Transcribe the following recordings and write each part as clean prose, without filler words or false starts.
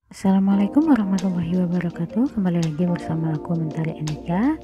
Assalamualaikum warahmatullahi wabarakatuh. Kembali lagi bersama aku Mentari Anika.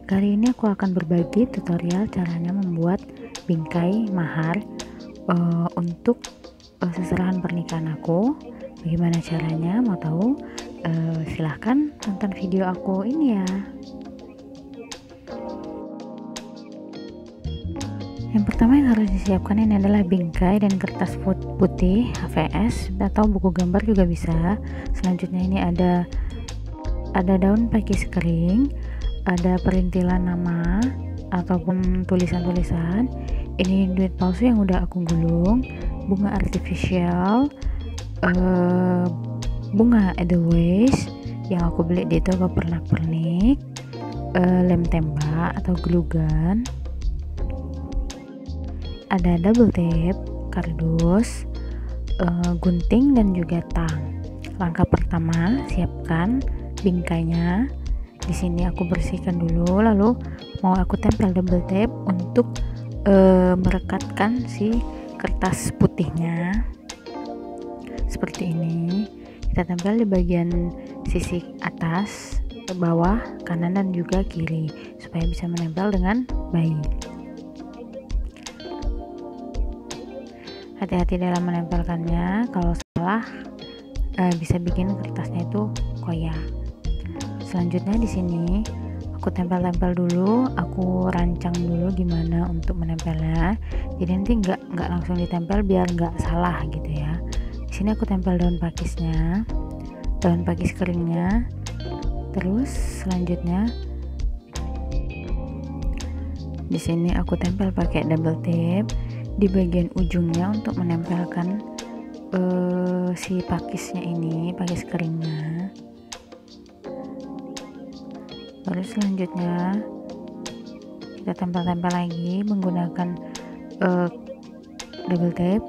Kali ini aku akan berbagi tutorial caranya membuat bingkai mahar untuk seserahan pernikahan aku. Bagaimana caranya? Mau tahu? Silahkan tonton video aku ini ya. Yang pertama yang harus disiapkan ini adalah bingkai dan kertas putih HVS atau buku gambar juga bisa. Selanjutnya ini ada daun pakis kering, ada perintilan nama ataupun tulisan-tulisan. Ini duit palsu yang udah aku gulung, bunga artifisial, bunga edelweiss yang aku beli di toko pernak-pernik, lem tembak atau glue gun, ada double tape, kardus, gunting dan juga tang. Langkah pertama, siapkan bingkainya. Di sini aku bersihkan dulu, lalu mau aku tempel double tape untuk merekatkan si kertas putihnya. Seperti ini. Kita tempel di bagian sisi atas, ke bawah, kanan dan juga kiri supaya bisa menempel dengan baik. Hati-hati dalam menempelkannya, kalau salah bisa bikin kertasnya itu koyak. Selanjutnya di sini aku tempel-tempel dulu, aku rancang dulu gimana untuk menempelnya. Jadi nanti nggak langsung ditempel biar nggak salah gitu ya. Di sini aku tempel daun pakisnya, daun pakis keringnya. Terus selanjutnya di sini aku tempel pakai double tape di bagian ujungnya untuk menempelkan si pakisnya ini, pakis keringnya. Lalu selanjutnya kita tempel-tempel lagi menggunakan double tape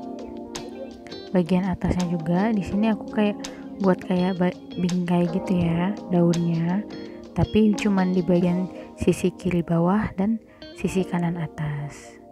bagian atasnya juga. Di sini aku buat kayak bingkai gitu ya daunnya, tapi cuman di bagian sisi kiri bawah dan sisi kanan atas.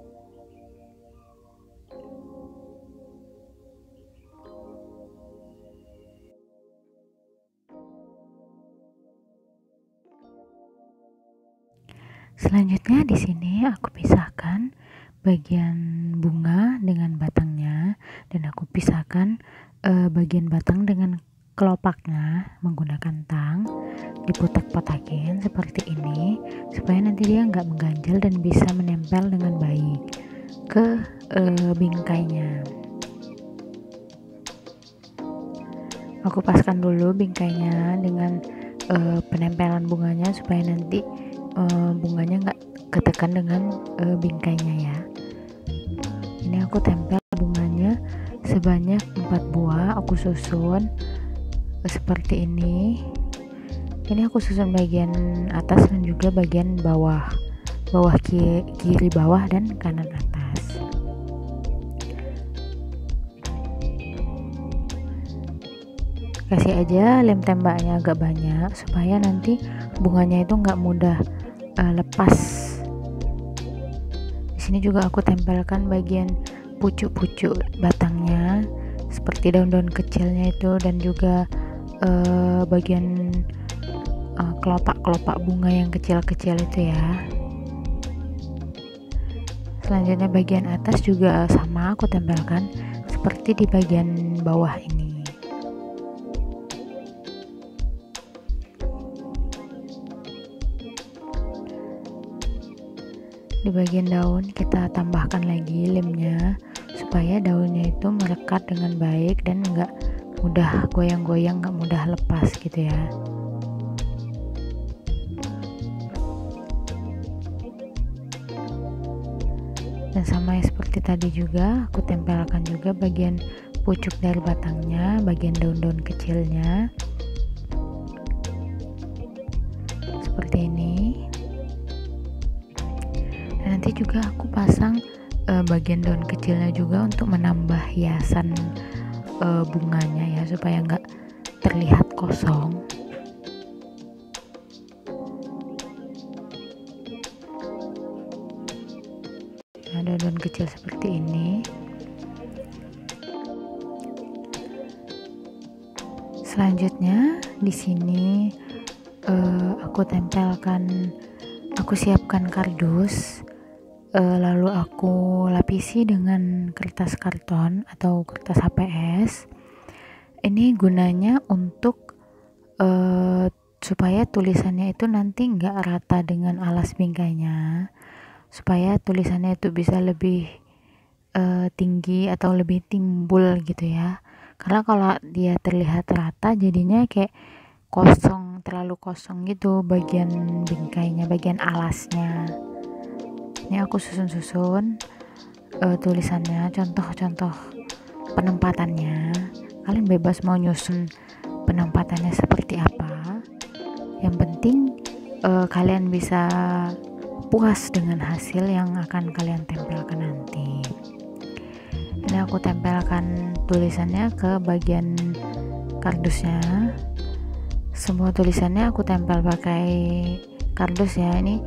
Selanjutnya di sini aku pisahkan bagian bunga dengan batangnya, dan aku pisahkan bagian batang dengan kelopaknya menggunakan tang. Diputak-putakin seperti ini supaya nanti dia nggak mengganjal dan bisa menempel dengan baik ke bingkainya. Aku paskan dulu bingkainya dengan penempelan bunganya supaya nanti bunganya nggak ketekan dengan bingkainya ya. Ini aku tempel bunganya sebanyak 4 buah, aku susun seperti ini. Ini aku susun bagian atas dan juga bagian bawah kiri bawah dan kanan atas. Kasih aja lem tembaknya agak banyak supaya nanti bunganya itu nggak mudah lepas. Di sini juga aku tempelkan bagian pucuk-pucuk batangnya seperti daun-daun kecilnya itu, dan juga bagian kelopak-kelopak bunga yang kecil-kecil itu ya. Selanjutnya bagian atas juga sama aku tempelkan seperti di bagian bawah ini. Di bagian daun kita tambahkan lagi lemnya supaya daunnya itu merekat dengan baik dan nggak mudah goyang-goyang, nggak mudah lepas gitu ya. Dan sama seperti tadi juga aku tempelkan juga bagian pucuk dari batangnya, bagian daun-daun kecilnya seperti ini. Dan nanti juga aku pasang bagian daun kecilnya juga untuk menambah hiasan bunganya ya, supaya nggak terlihat kosong. Ada daun kecil seperti ini. Selanjutnya di sini aku siapkan kardus, lalu aku lapisi dengan kertas karton atau kertas HPS. Ini gunanya untuk supaya tulisannya itu nanti nggak rata dengan alas bingkainya, supaya tulisannya itu bisa lebih tinggi atau lebih timbul gitu ya. Karena kalau dia terlihat rata jadinya kayak kosong, terlalu kosong gitu bagian bingkainya, bagian alasnya. Ini aku susun-susun tulisannya, contoh-contoh penempatannya. Kalian bebas mau nyusun penempatannya seperti apa. Yang penting kalian bisa puas dengan hasil yang akan kalian tempelkan nanti. Ini aku tempelkan tulisannya ke bagian kardusnya. Semua tulisannya aku tempel pakai kardus ya. Ini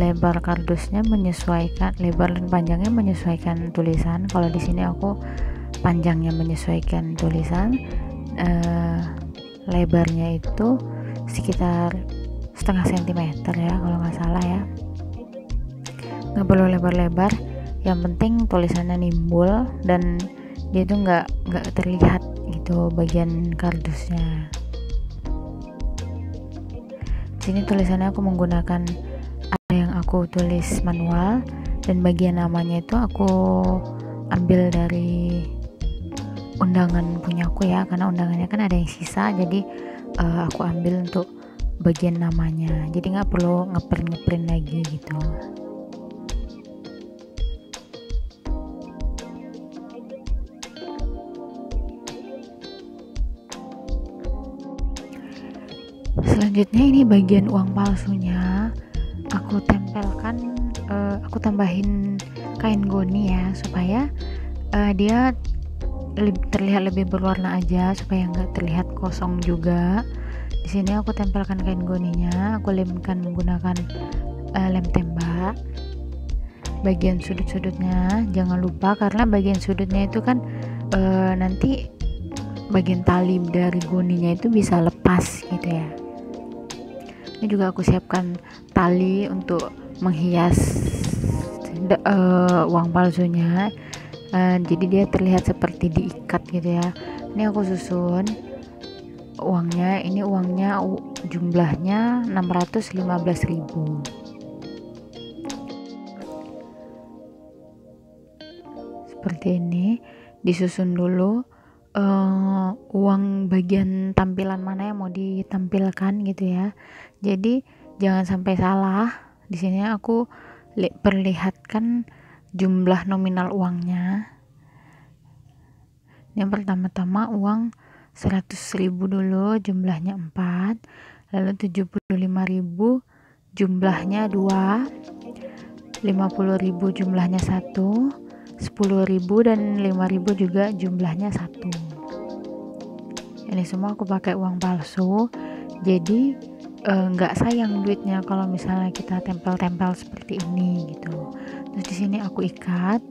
lebar kardusnya menyesuaikan, lebar dan panjangnya menyesuaikan tulisan. Kalau di sini aku panjangnya menyesuaikan tulisan, lebarnya itu sekitar setengah sentimeter ya kalau nggak salah ya. Nggak perlu lebar-lebar, yang penting tulisannya nimbul dan dia itu nggak terlihat gitu bagian kardusnya. Sini tulisannya aku menggunakan, ada yang aku tulis manual dan bagian namanya itu aku ambil dari undangan punyaku ya, karena undangannya kan ada yang sisa, jadi aku ambil untuk bagian namanya, jadi nggak perlu ngeprint lagi gitu. Selanjutnya ini bagian uang palsunya aku tempelkan, aku tambahin kain goni ya, supaya dia terlihat lebih berwarna aja, supaya nggak terlihat kosong juga. Di sini aku tempelkan kain goninya, aku lemkan menggunakan lem tembak. Bagian sudut-sudutnya jangan lupa, karena bagian sudutnya itu kan nanti bagian tali dari goninya itu bisa lepas gitu ya. Ini juga aku siapkan tali untuk menghias uang palsunya, jadi dia terlihat seperti diikat gitu ya. Ini aku susun uangnya, ini uangnya jumlahnya 615.000. Seperti ini, disusun dulu uang bagian tampilan mana yang mau ditampilkan gitu ya. Jadi jangan sampai salah. Di sini aku perlihatkan jumlah nominal uangnya. Yang pertama-tama uang 100.000 dulu, jumlahnya 4, lalu 75.000 jumlahnya 2, 50.000 jumlahnya 1, 10.000 dan 5.000 juga jumlahnya 1. Ini semua aku pakai uang palsu, jadi nggak sayang duitnya kalau misalnya kita tempel-tempel seperti ini gitu. Terus di sini aku ikat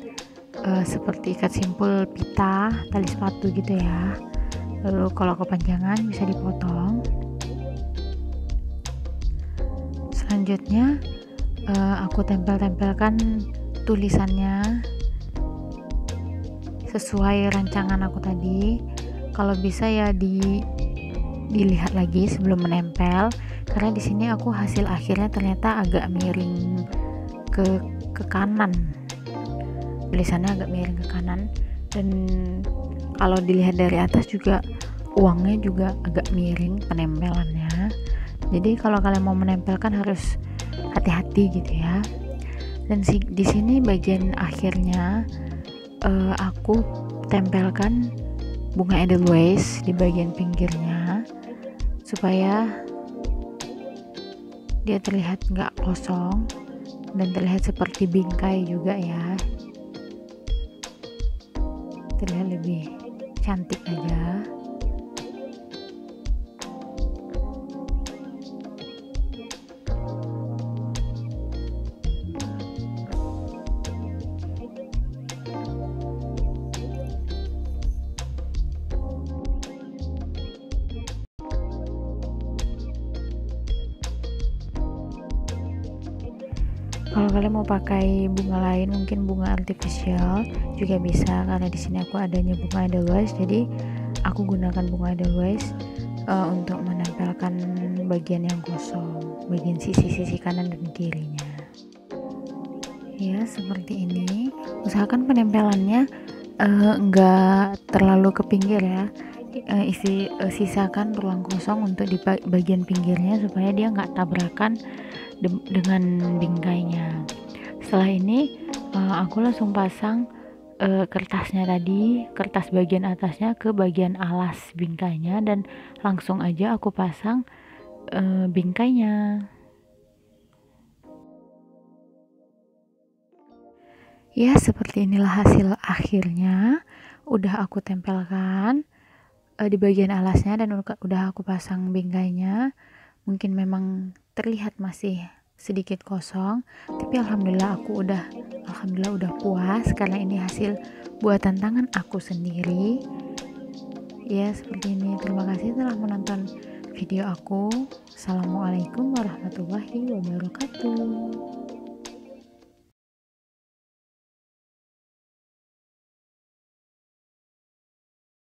seperti ikat simpul pita tali sepatu gitu ya. Lalu kalau kepanjangan bisa dipotong. Selanjutnya aku tempel-tempelkan tulisannya sesuai rancangan aku tadi. Kalau bisa ya dilihat lagi sebelum menempel, karena di sini aku hasil akhirnya ternyata agak miring ke kanan, tulisannya agak miring ke kanan, dan kalau dilihat dari atas juga uangnya juga agak miring penempelannya. Jadi kalau kalian mau menempelkan harus hati-hati gitu ya. Dan di sini bagian akhirnya aku tempelkan bunga edelweiss di bagian pinggirnya supaya dia terlihat nggak kosong dan terlihat seperti bingkai juga ya, terlihat lebih cantik aja. Kalau kalian mau pakai bunga lain, mungkin bunga artifisial juga bisa, karena di sini aku adanya bunga edelweiss, jadi aku gunakan bunga edelweiss untuk menempelkan bagian yang kosong, bagian sisi-sisi kanan dan kirinya. Ya, seperti ini. Usahakan penempelannya enggak terlalu ke pinggir ya. Sisakan ruang kosong untuk di bagian pinggirnya supaya dia nggak tabrakan dengan bingkainya. Setelah ini aku langsung pasang kertasnya tadi, kertas bagian atasnya ke bagian alas bingkainya, dan langsung aja aku pasang bingkainya. Ya, seperti inilah hasil akhirnya. Udah aku tempelkan di bagian alasnya dan udah aku pasang bingkainya. Mungkin memang terlihat masih sedikit kosong, tapi alhamdulillah udah puas karena ini hasil buatan tangan aku sendiri. Ya, seperti ini. Terima kasih telah menonton video aku. Assalamualaikum warahmatullahi wabarakatuh.